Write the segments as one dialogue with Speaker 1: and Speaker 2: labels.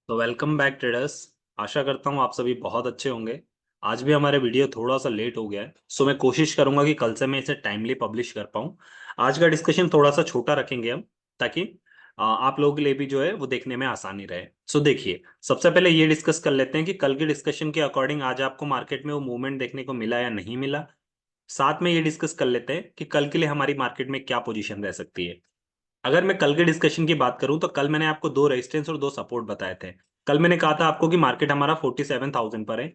Speaker 1: तो welcome back traders. आशा करता हूँ आप सभी बहुत अच्छे होंगे। आज भी हमारे वीडियो थोड़ा सा लेट हो गया है, सो मैं कोशिश करूंगा कि कल से मैं इसे टाइमली पब्लिश कर पाऊँ। आज का डिस्कशन थोड़ा सा छोटा रखेंगे हम, ताकि आप लोगों के लिए भी जो है वो देखने में आसानी रहे। सो देखिए, सबसे पहले ये डिस्कस कर लेते हैं कि कल के डिस्कशन के अकॉर्डिंग आज आपको मार्केट में वो मूवमेंट देखने को मिला या नहीं मिला। साथ में ये डिस्कस कर लेते हैं कि कल के लिए हमारी मार्केट में क्या पोजीशन रह सकती है। अगर मैं कल के डिस्कशन की बात करूं तो कल मैंने आपको दो रेजिस्टेंस और दो सपोर्ट बताए थे। कल मैंने कहा था आपको कि मार्केट हमारा 47,000 पर है।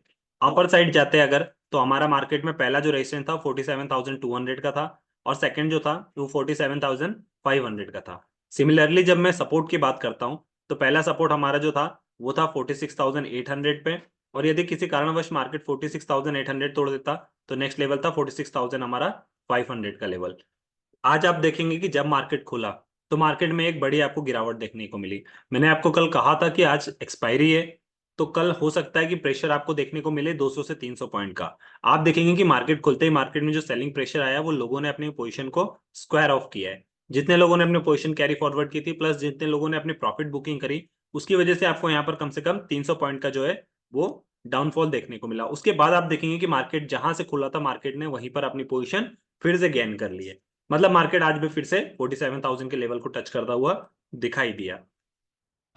Speaker 1: अपर साइड जाते हैं अगर, तो हमारा मार्केट में पहला जो रेजिस्टेंस था 47,200 का था, और सेकंड जो था वो 47,500 का था। सिमिलरली जब मैं सपोर्ट की बात करता हूं, तो पहला सपोर्ट हमारा जो था वो था 46,800 पे, और यदि किसी कारणवश मार्केट 46,800 तोड़ देता तो नेक्स्ट लेवल था 46,000 हमारा 500 का लेवल। आज आप देखेंगे कि जब मार्केट खुला तो मार्केट में एक बड़ी आपको गिरावट देखने को मिली। मैंने आपको कल कहा था कि आज एक्सपायरी है, तो कल हो सकता है कि प्रेशर आपको देखने को मिले 200 से 300 पॉइंट का। आप देखेंगे कि मार्केट खुलते ही मार्केट में जो सेलिंग प्रेशर आया वो लोगों ने अपनी पोजीशन को स्क्वायर ऑफ किया है। जितने लोगों ने अपनी पोजीशन कैरी फॉरवर्ड की थी प्लस जितने लोगों ने अपनी प्रॉफिट बुकिंग करी, उसकी वजह से आपको यहाँ पर कम से कम 300 पॉइंट का जो है वो डाउनफॉल देखने को मिला। उसके बाद आप देखेंगे कि मार्केट जहां से खुला था मार्केट ने वहीं पर अपनी पोजीशन फिर से गेन कर ली है। मतलब मार्केट आज भी फिर से 47,000 के लेवल को टच करता हुआ दिखाई दिया।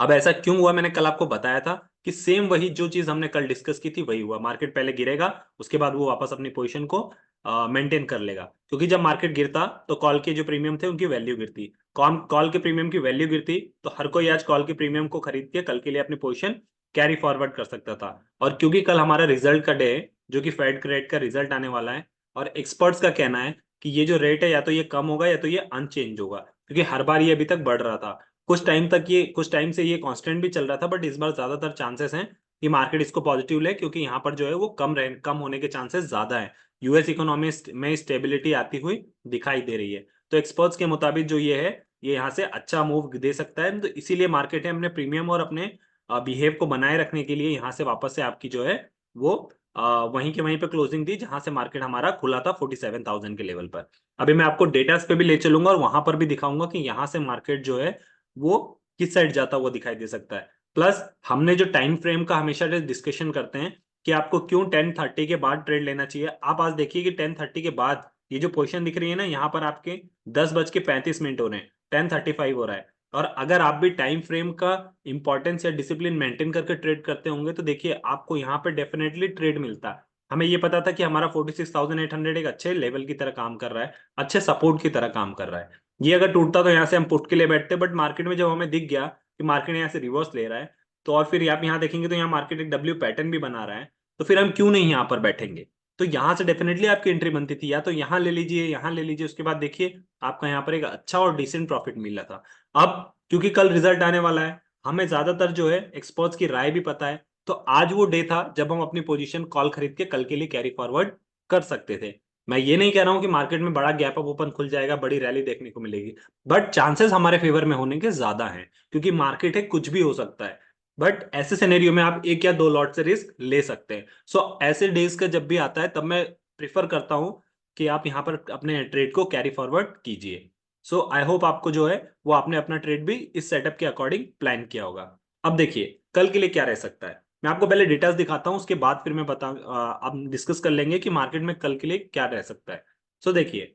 Speaker 1: अब ऐसा क्यों हुआ, मैंने कल आपको बताया था कि सेम वही जो चीज हमने कल डिस्कस की थी वही हुआ। मार्केट पहले गिरेगा, उसके बाद वो वापस अपनी पोजीशन को मेंटेन कर लेगा, क्योंकि जब मार्केट गिरता तो कॉल के जो प्रीमियम थे उनकी वैल्यू गिरती। कॉल कॉल के प्रीमियम की वैल्यू गिरती तो हर कोई आज कॉल के प्रीमियम को खरीद के कल के लिए अपनी पोजीशन कैरी फॉरवर्ड कर सकता था। और क्योंकि कल हमारा रिजल्ट का डे है, जो कि फेड रेट का रिजल्ट आने वाला है, और एक्सपर्ट्स का कहना है कि ये जो रेट है या तो ये कम होगा या तो ये अनचेंज होगा, क्योंकि हर बार ये अभी तक बढ़ रहा था। कुछ टाइम से ये कांस्टेंट भी चल रहा था, बट इस बार ज्यादातर चांसेस हैं कि मार्केट इसको पॉजिटिव ले, क्योंकि यहाँ पर जो है वो कम होने के चांसेस ज्यादा है। यूएस इकोनॉमी में स्टेबिलिटी आती हुई दिखाई दे रही है। तो एक्सपर्ट्स के मुताबिक जो ये है, ये यहाँ से अच्छा मूव दे सकता है। तो इसीलिए मार्केट है अपने प्रीमियम और अपने बिहेव को बनाए रखने के लिए यहाँ से वापस से आपकी जो है वो वहीं के वहीं पे क्लोजिंग दी, जहां से मार्केट हमारा खुला था 47,000 के लेवल पर। अभी मैं आपको डेटास पे भी ले चलूंगा और वहां पर भी दिखाऊंगा कि यहाँ से मार्केट जो है वो किस साइड जाता हुआ दिखाई दे सकता है। प्लस हमने जो टाइम फ्रेम का हमेशा डिस्कशन करते हैं कि आपको क्यों 10:30 के बाद ट्रेड लेना चाहिए। आप आज देखिए कि 10:30 के बाद ये जो पोजीशन दिख रही है ना, यहाँ पर आपके 10:35 हो रहे हैं, 10:35 हो रहा है। और अगर आप भी टाइम फ्रेम का इंपॉर्टेंस या डिसिप्लिन मेंटेन करके ट्रेड करते होंगे तो देखिए आपको यहाँ पे डेफिनेटली ट्रेड मिलता है। हमें ये पता था कि हमारा 46,800 एक अच्छे लेवल की तरह काम कर रहा है, अच्छे सपोर्ट की तरह काम कर रहा है। ये अगर टूटता तो यहाँ से हम पुट के लिए बैठते, बट मार्केट में जब हमें दिख गया कि मार्केट यहाँ से रिवर्स ले रहा है, तो और फिर आप यहाँ देखेंगे तो यहाँ मार्केट एक डब्ल्यू पैटर्न भी बना रहा है, तो फिर हम क्यों नहीं यहाँ पर बैठेंगे। तो यहाँ से डेफिनेटली आपकी एंट्री बनती थी, या तो यहाँ ले लीजिए, यहाँ ले लीजिए, उसके बाद देखिए आपका यहाँ पर एक अच्छा और डिसेंट प्रॉफिट मिल रहा था। अब क्योंकि कल रिजल्ट आने वाला है, हमें ज्यादातर जो है एक्सपर्ट्स की राय भी पता है, तो आज वो डे था जब हम अपनी पोजीशन कॉल खरीद के कल के लिए कैरी फॉरवर्ड कर सकते थे। मैं ये नहीं कह रहा हूं कि मार्केट में बड़ा गैप अप ओपन खुल जाएगा, बड़ी रैली देखने को मिलेगी, बट चांसेस हमारे फेवर में होने के ज्यादा हैं, क्योंकि मार्केट है, कुछ भी हो सकता है। बट ऐसे सिनेरियो में आप एक या दो लॉट से रिस्क ले सकते हैं। सो ऐसे डेज का जब भी आता है तब मैं प्रिफर करता हूं कि आप यहां पर अपने ट्रेड को कैरी फॉरवर्ड कीजिए। सो आई होप आपको जो है वो आपने अपना ट्रेड भी इस सेटअप के अकॉर्डिंग प्लान किया होगा। अब देखिए कल के लिए क्या रह सकता है, मैं आपको पहले डिटेल्स दिखाता हूं, उसके बाद फिर मैं अब डिस्कस कर लेंगे कि मार्केट में कल के लिए क्या रह सकता है। सो देखिए,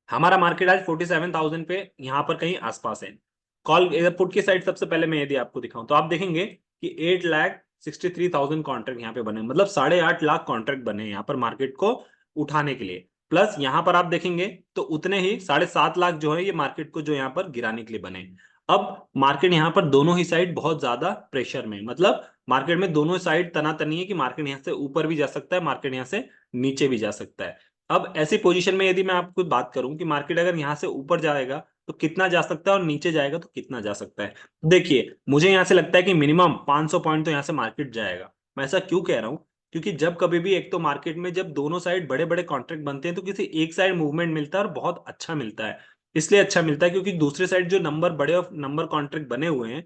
Speaker 1: हमारा मार्केट आज 47,000 पे यहाँ पर कहीं आसपास है। कॉल पुट की साइड सबसे पहले मैं यदि आपको दिखाऊं तो आप देखेंगे कि 8,63,000 कॉन्ट्रैक्ट यहाँ पे बने, मतलब 8.5 लाख कॉन्ट्रैक्ट बने यहाँ पर मार्केट को उठाने के लिए। प्लस यहाँ पर आप देखेंगे तो उतने ही 7.5 लाख जो है ये मार्केट को जो यहाँ पर गिराने के लिए बने। अब मार्केट यहाँ पर दोनों ही साइड बहुत ज्यादा प्रेशर में, मतलब मार्केट में दोनों साइड तनातनी है कि मार्केट यहाँ से ऊपर भी जा सकता है, मार्केट यहाँ से नीचे भी जा सकता है। अब ऐसी पोजीशन में यदि मैं आपको बात करूं कि मार्केट अगर यहां से ऊपर जाएगा तो कितना जा सकता है और नीचे जाएगा तो कितना जा सकता है, देखिए मुझे यहां से लगता है कि मिनिमम 500 पॉइंट तो यहां से मार्केट जाएगा। मैं ऐसा क्यों कह रहा हूं, क्योंकि जब कभी भी एक तो मार्केट में जब दोनों साइड बड़े बड़े कॉन्ट्रैक्ट बनते हैं तो किसी एक साइड मूवमेंट मिलता है और बहुत अच्छा मिलता है। इसलिए अच्छा मिलता है क्योंकि दूसरे साइड जो बड़े नंबर कॉन्ट्रैक्ट बने हुए हैं,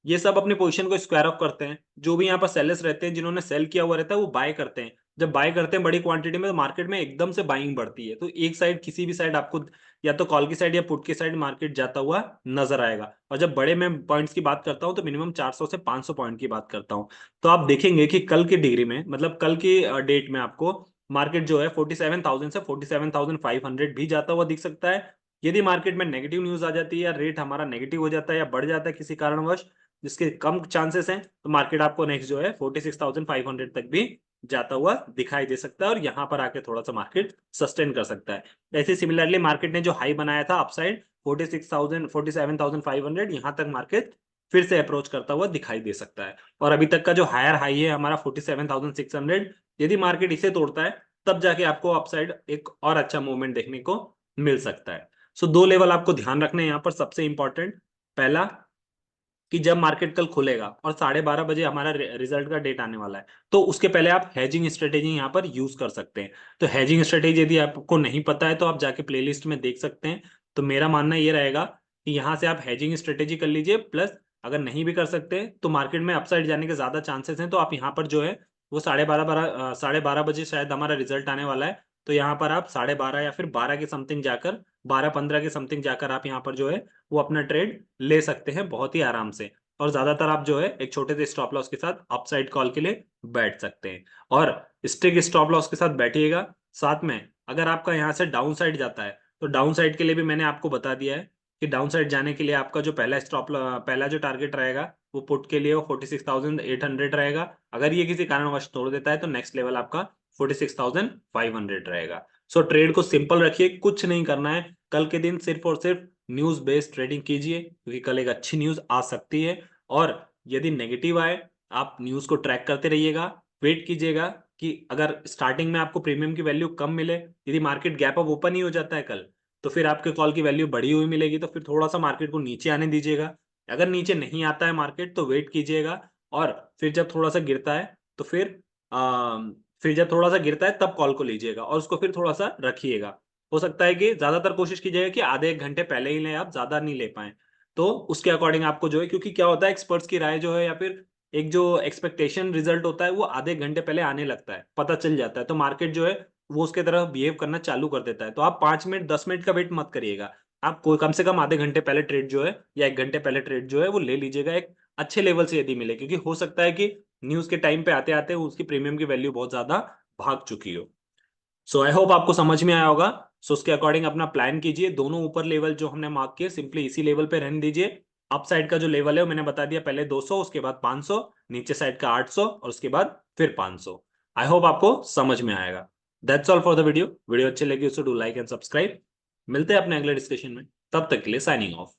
Speaker 1: ये सब अपनी पोजीशन को स्क्वायर ऑफ करते हैं। जो भी यहाँ पर सेलर्स रहते हैं जिन्होंने सेल किया हुआ रहता है वो बाय करते हैं। जब बाय करते हैं बड़ी क्वांटिटी में तो मार्केट में एकदम से बाइंग बढ़ती है, तो एक साइड किसी भी साइड आपको या तो कॉल की साइड या पुट की साइड मार्केट जाता हुआ नजर आएगा। और जब बड़े में पॉइंट्स की बात करता हूं तो मिनिमम 400 से 500 पॉइंट की बात करता हूं। तो आप देखेंगे कि कल की डिग्री में, मतलब कल की डेट में आपको मार्केट जो है 47,000 से 47,500 भी जाता हुआ दिख सकता है। यदि मार्केट में नेगेटिव न्यूज आ जाती है या रेट हमारा नेगेटिव हो जाता है या बढ़ जाता है किसी कारणवश, जिसके कम चांसेस हैं, तो मार्केट आपको नेक्स्ट जो है 46,500 तक भी जाता हुआ दिखाई दे सकता है और यहां पर आके थोड़ा सा मार्केट सस्टेन कर सकता है। ऐसे सिमिलरली मार्केट ने जो हाई बनाया था अपसाइड 46,000 47,500, यहां तक मार्केट फिर से अप्रोच करता हुआ दिखाई दे सकता है। और अभी तक का जो हायर हाई है हमारा 47,600, यदि मार्केट इसे तोड़ता है तब जाके आपको अपसाइड एक और अच्छा मूवमेंट देखने को मिल सकता है। सो दो लेवल आपको ध्यान रखने हैं यहाँ पर सबसे इंपॉर्टेंट। पहला कि जब मार्केट कल खुलेगा और 12:30 बजे हमारा रिजल्ट का डेट आने वाला है, तो उसके पहले आप हेजिंग स्ट्रेटेजी यहाँ पर यूज कर सकते हैं। तो हेजिंग स्ट्रेटेजी यदि आपको नहीं पता है तो आप जाके प्लेलिस्ट में देख सकते हैं। तो मेरा मानना ये रहेगा कि यहाँ से आप हेजिंग स्ट्रेटेजी कर लीजिए, प्लस अगर नहीं भी कर सकते तो मार्केट में अपसाइड जाने के ज्यादा चांसेस हैं, तो आप यहाँ पर जो है वो 12:30 बजे शायद हमारा रिजल्ट आने वाला है। तो यहाँ पर आप 12:30 या फिर 12 के समथिंग जाकर, 12:15 के समथिंग जाकर आप यहाँ पर जो है वो अपना ट्रेड ले सकते हैं बहुत ही आराम से। और ज्यादातर आप जो है एक छोटे से स्टॉप लॉस के साथ अपसाइड कॉल के लिए बैठ सकते हैं। और स्ट्रिक स्टॉप लॉस के साथ बैठिएगा। साथ में अगर आपका यहाँ से डाउन साइड जाता है तो डाउन साइड के लिए भी मैंने आपको बता दिया है कि डाउन साइड जाने के लिए आपका जो पहला जो टारगेट रहेगा वो पुट के लिए वो 46,800 रहेगा। अगर ये किसी कारणवश तोड़ देता है तो नेक्स्ट लेवल आपका 46,500 रहेगा। सो ट्रेड को सिंपल रखिए, कुछ नहीं करना है। कल के दिन सिर्फ और सिर्फ न्यूज बेस्ड ट्रेडिंग कीजिए, क्योंकि कल एक अच्छी न्यूज आ सकती है। और यदि नेगेटिव आए, आप न्यूज को ट्रैक करते रहिएगा, वेट कीजिएगा कि अगर स्टार्टिंग में आपको प्रीमियम की वैल्यू कम मिले, यदि मार्केट गैप अप ओपन ही हो जाता है कल, तो फिर आपके कॉल की वैल्यू बढ़ी हुई मिलेगी, तो फिर थोड़ा सा मार्केट को नीचे आने दीजिएगा। अगर नीचे नहीं आता है मार्केट तो वेट कीजिएगा। और फिर जब थोड़ा सा गिरता है तो फिर जब थोड़ा सा गिरता है तब कॉल को लीजिएगा और उसको फिर थोड़ा सा रखिएगा। हो सकता है कि ज्यादातर कोशिश कीजिएगा कि आधे एक घंटे पहले ही लें, आप ज्यादा नहीं ले पाए तो उसके अकॉर्डिंग आपको जो है, क्योंकि क्या होता है एक्सपर्ट्स की राय जो है या फिर एक जो एक्सपेक्टेशन रिजल्ट होता है वो आधे घंटे पहले आने लगता है, पता चल जाता है, तो मार्केट जो है वो उसके तरफ बिहेव करना चालू कर देता है। तो आप 5 मिनट 10 मिनट का वेट मत करिएगा, आप कोई कम से कम आधे घंटे पहले ट्रेड जो है या 1 घंटे पहले ट्रेड जो है वो ले लीजिएगा, एक अच्छे लेवल से यदि मिले, क्योंकि हो सकता है कि न्यूज के टाइम पे आते आते उसकी प्रीमियम की वैल्यू बहुत ज्यादा भाग चुकी हो। सो आई होप आपको समझ में आया होगा। सो उसके अकॉर्डिंग अपना प्लान कीजिए। दोनों ऊपर लेवल जो हमने मार्क किए सिंपली इसी लेवल पे रहने दीजिए। अप साइड का जो लेवल है वो मैंने बता दिया, पहले 200, उसके बाद 500, नीचे साइड का 800 और उसके बाद फिर 500। आई होप आपको समझ में आएगा। That's all for the video. Video अच्छी लगी तो डू लाइक एंड सब्सक्राइब। मिलते हैं अपने अगले डिस्कशन में, तब तक के लिए साइनिंग ऑफ।